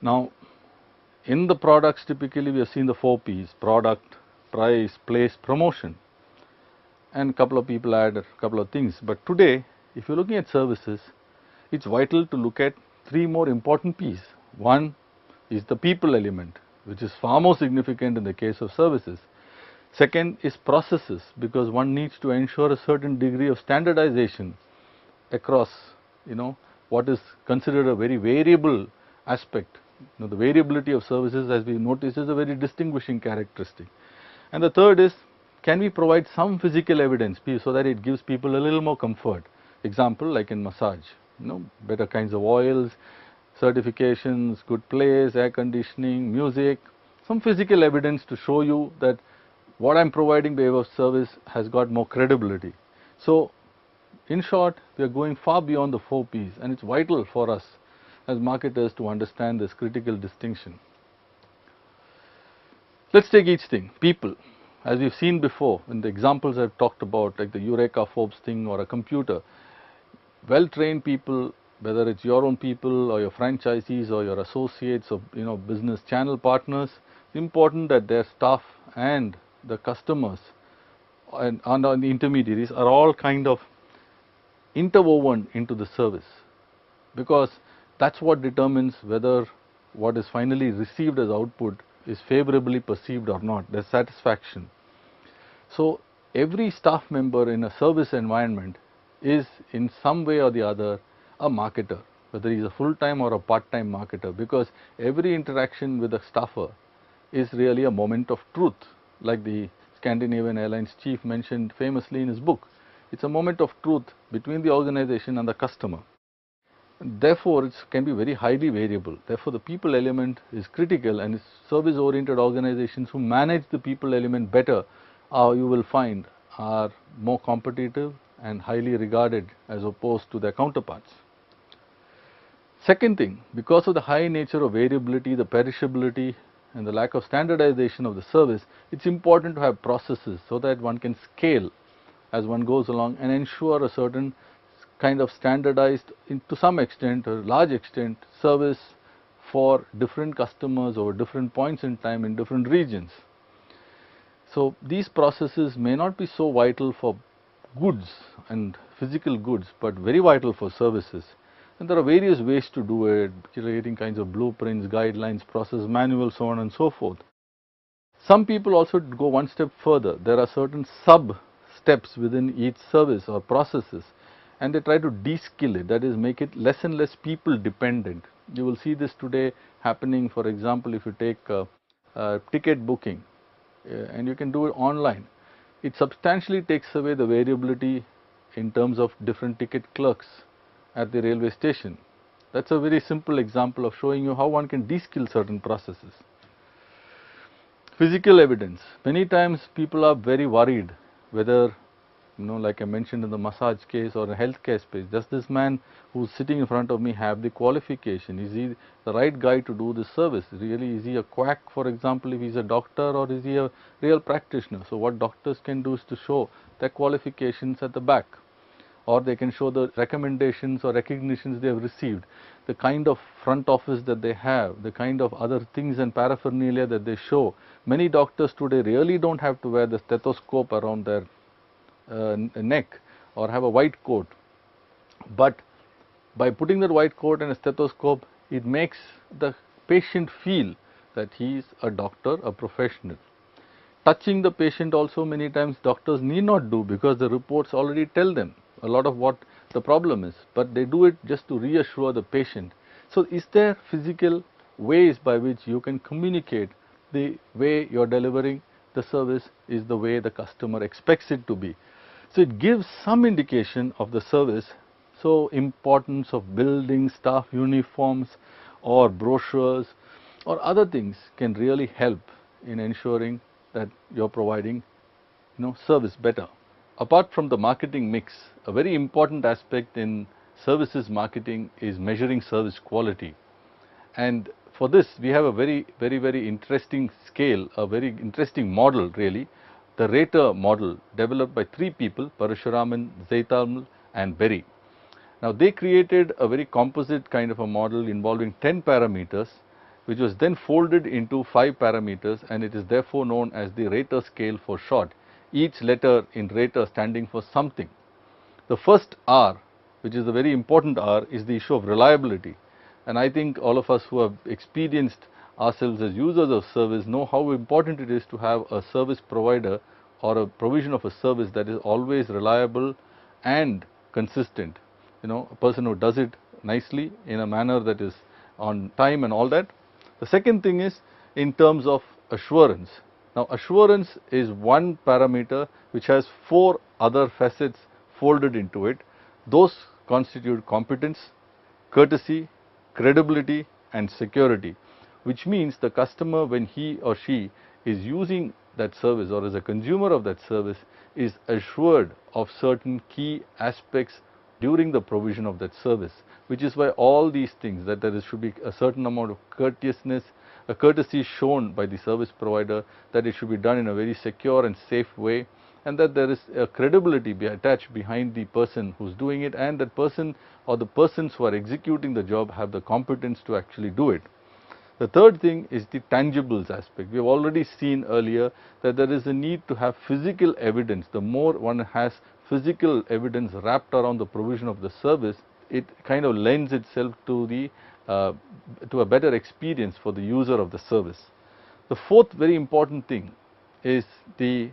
Now, in the products typically we have seen the 4 P's: product, price, place, promotion, and a couple of people add a couple of things. But today, if you're looking at services, it's vital to look at 3 more important P's. One is the people element, which is far more significant in the case of services. Second is processes, because one needs to ensure a certain degree of standardization across, you know, what is considered a very variable aspect. The variability of services, as we notice, is a very distinguishing characteristic. And the third is, can we provide some physical evidence so that it gives people a little more comfort? Example, like in massage, better kinds of oils, certifications, good place, air conditioning, music, some physical evidence to show you that what I'm providing by way of service has got more credibility. So, in short, we are going far beyond the 4 P's, and it's vital for us as marketers to understand this critical distinction. Let's take each thing. People. As we've seen before in the examples I've talked about, like the Eureka Forbes thing or a computer, well-trained people, whether it's your own people or your franchisees or your associates or business channel partners, it's important that their staff and the customers and the intermediaries are all kind of interwoven into the service, because that's what determines whether what is finally received as output is favorably perceived or not, their satisfaction. So, every staff member in a service environment is in some way or the other a marketer, whether he is a full-time or a part-time marketer, because every interaction with a staffer is really a moment of truth, like the Scandinavian Airlines chief mentioned famously in his book. It's a moment of truth between the organization and the customer. Therefore, it can be very highly variable. Therefore, the people element is critical, and service-oriented organizations who manage the people element better, you will find, are more competitive and highly regarded as opposed to their counterparts. Second thing, because of the high nature of variability, the perishability, and the lack of standardization of the service, it's important to have processes so that one can scale as one goes along and ensure a certain kind of standardized, to some extent or large extent, service for different customers over different points in time in different regions. So, these processes may not be so vital for goods and physical goods, but very vital for services. And there are various ways to do it, creating kinds of blueprints, guidelines, process manuals, so on and so forth. Some people also go one step further. There are certain sub steps within each service or processes, and they try to de-skill it, that is, make it less and less people dependent. You will see this today happening. For example, if you take ticket booking, and you can do it online, it substantially takes away the variability in terms of different ticket clerks at the railway station. That's a very simple example of showing you how one can de-skill certain processes. Physical evidence. Many times people are very worried whether, like I mentioned in the massage case or a healthcare space, does this man who's sitting in front of me have the qualification? Is he the right guy to do this service? Really, is he a quack, for example, if he's a doctor, or is he a real practitioner? So what doctors can do is to show their qualifications at the back, or they can show the recommendations or recognitions they have received, the kind of front office that they have, the kind of other things and paraphernalia that they show. Many doctors today really don't have to wear the stethoscope around their neck or have a white coat, but by putting that white coat and a stethoscope, it makes the patient feel that he is a doctor, a professional. Touching the patient also many times doctors need not do, because the reports already tell them a lot of what the problem is, but they do it just to reassure the patient. So, is there physical ways by which you can communicate the way you are delivering the service is the way the customer expects it to be? So, it gives some indication of the service. So, importance of building staff uniforms or brochures or other things can really help in ensuring that you are providing service better. Apart from the marketing mix, a very important aspect in services marketing is measuring service quality. And for this, we have a very interesting scale, a very interesting model really, the Rater model, developed by 3 people, Parashuraman, Zeitalmal and Berry. Now, they created a very composite kind of a model involving 10 parameters, which was then folded into 5 parameters, and it is therefore known as the Rater scale for short, each letter in Rater standing for something. The first R, which is a very important R, is the issue of reliability, and I think all of us who have experienced ourselves as users of service know how important it is to have a service provider or a provision of a service that is always reliable and consistent. You know, a person who does it nicely in a manner that is on time and all that. The second thing is in terms of assurance. Now, assurance is one parameter which has 4 other facets folded into it. Those constitute competence, courtesy, credibility and security, which means the customer, when he or she is using that service or as a consumer of that service, is assured of certain key aspects during the provision of that service, which is why all these things, that there should be a certain amount of courteousness, a courtesy shown by the service provider, that it should be done in a very secure and safe way, and that there is a credibility attached behind the person who's doing it, and that person or the persons who are executing the job have the competence to actually do it. The third thing is the tangibles aspect. We have already seen earlier that there is a need to have physical evidence. The more one has physical evidence wrapped around the provision of the service, it kind of lends itself to the to a better experience for the user of the service. The fourth very important thing is the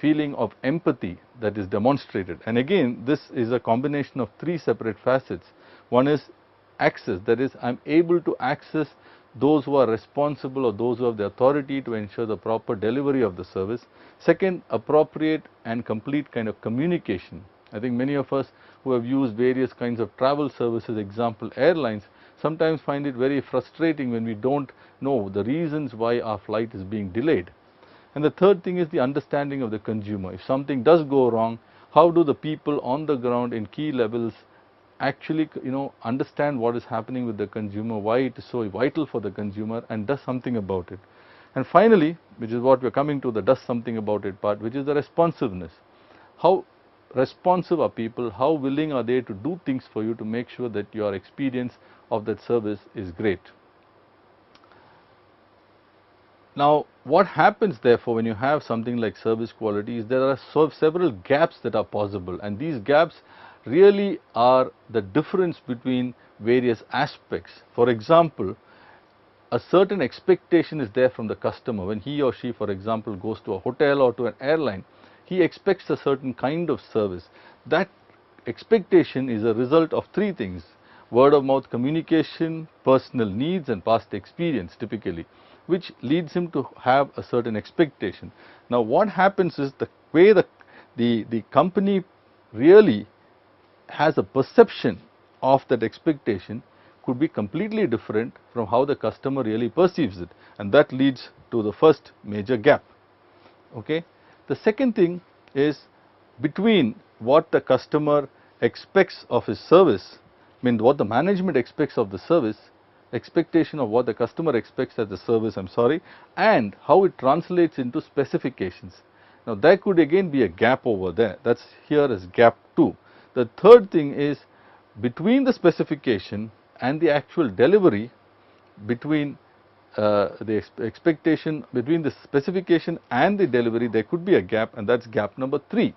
feeling of empathy that is demonstrated, and again this is a combination of 3 separate facets. One is access, that is, I am able to access those who are responsible or those who have the authority to ensure the proper delivery of the service. Second, appropriate and complete kind of communication. I think many of us who have used various kinds of travel services, example airlines, sometimes find it very frustrating when we don't know the reasons why our flight is being delayed. And the third thing is the understanding of the consumer. If something does go wrong, how do the people on the ground in key levels actually, you know, understand what is happening with the consumer, why it is so vital for the consumer, and does something about it. And finally, which is what we are coming to, the does something about it part, which is the responsiveness. How responsive are people, how willing are they to do things for you to make sure that your experience of that service is great. Now, what happens therefore when you have something like service quality is there are several gaps that are possible, and these gaps really are the difference between various aspects. For example, a certain expectation is there from the customer when he or she, for example, goes to a hotel or to an airline. He expects a certain kind of service. That expectation is a result of 3 things: word of mouth communication, personal needs and past experience typically, which leads him to have a certain expectation. Now, what happens is the way the company really has a perception of that expectation could be completely different from how the customer really perceives it, and that leads to the first major gap. Okay. The second thing is between what the customer expects of his service, I mean what the management expects of the service, expectation of what the customer expects as the service, and how it translates into specifications. Now, there could again be a gap over there, that is here as gap 2. The third thing is between the specification and the actual delivery, between the expectation, between the specification and the delivery, there could be a gap, and that is gap number 3.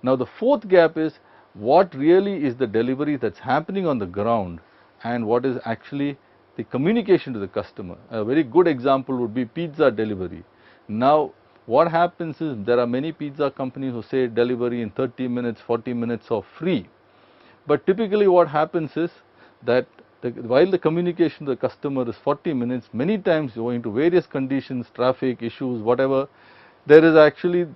Now, the fourth gap is what really is the delivery that is happening on the ground and what is actually the communication to the customer. A very good example would be pizza delivery. Now, what happens is there are many pizza companies who say delivery in 30 minutes, 40 minutes or free. But typically what happens is that while the communication to the customer is 40 minutes, many times owing to various conditions, traffic issues, whatever, there is actually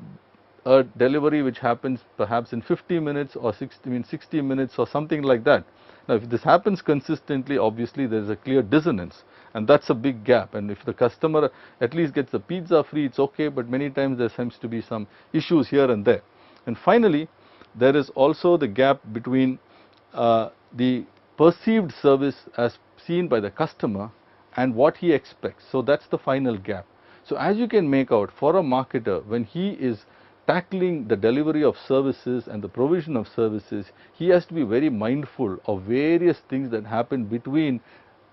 a delivery which happens perhaps in 50 minutes or 60 minutes or something like that. Now, if this happens consistently, obviously there is a clear dissonance, and that is a big gap. And if the customer at least gets the pizza free, it is okay, but many times there seems to be some issues here and there. And finally, there is also the gap between the perceived service as seen by the customer and what he expects. So, that is the final gap. So, as you can make out, for a marketer, when he is tackling the delivery of services and the provision of services, he has to be very mindful of various things that happen between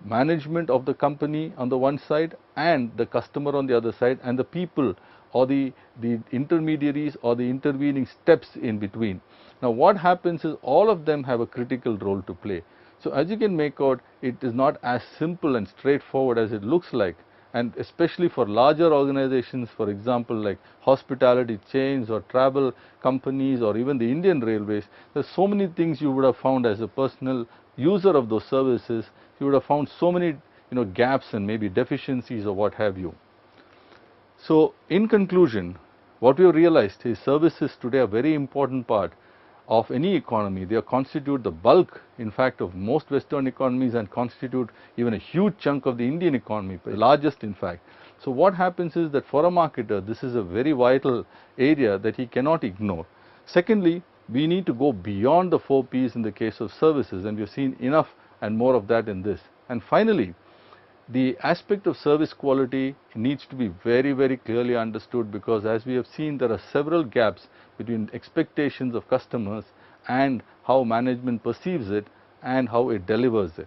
management of the company on the one side and the customer on the other side, and the people or the intermediaries or the intervening steps in between. Now what happens is all of them have a critical role to play. So as you can make out, it is not as simple and straightforward as it looks like, and especially for larger organizations, for example like hospitality chains or travel companies or even the Indian Railways, there are so many things you would have found as a personal user of those services. You would have found so many gaps and maybe deficiencies or what have you. So in conclusion, what we have realized is services today are a very important part of any economy. They constitute the bulk, in fact, of most Western economies and constitute even a huge chunk of the Indian economy, the largest in fact. So what happens is that for a marketer, this is a very vital area that he cannot ignore. Secondly, we need to go beyond the 4 Ps in the case of services, and we have seen enough and more of that in this. And finally, the aspect of service quality needs to be very, very clearly understood, because as we have seen, there are several gaps between expectations of customers and how management perceives it and how it delivers it.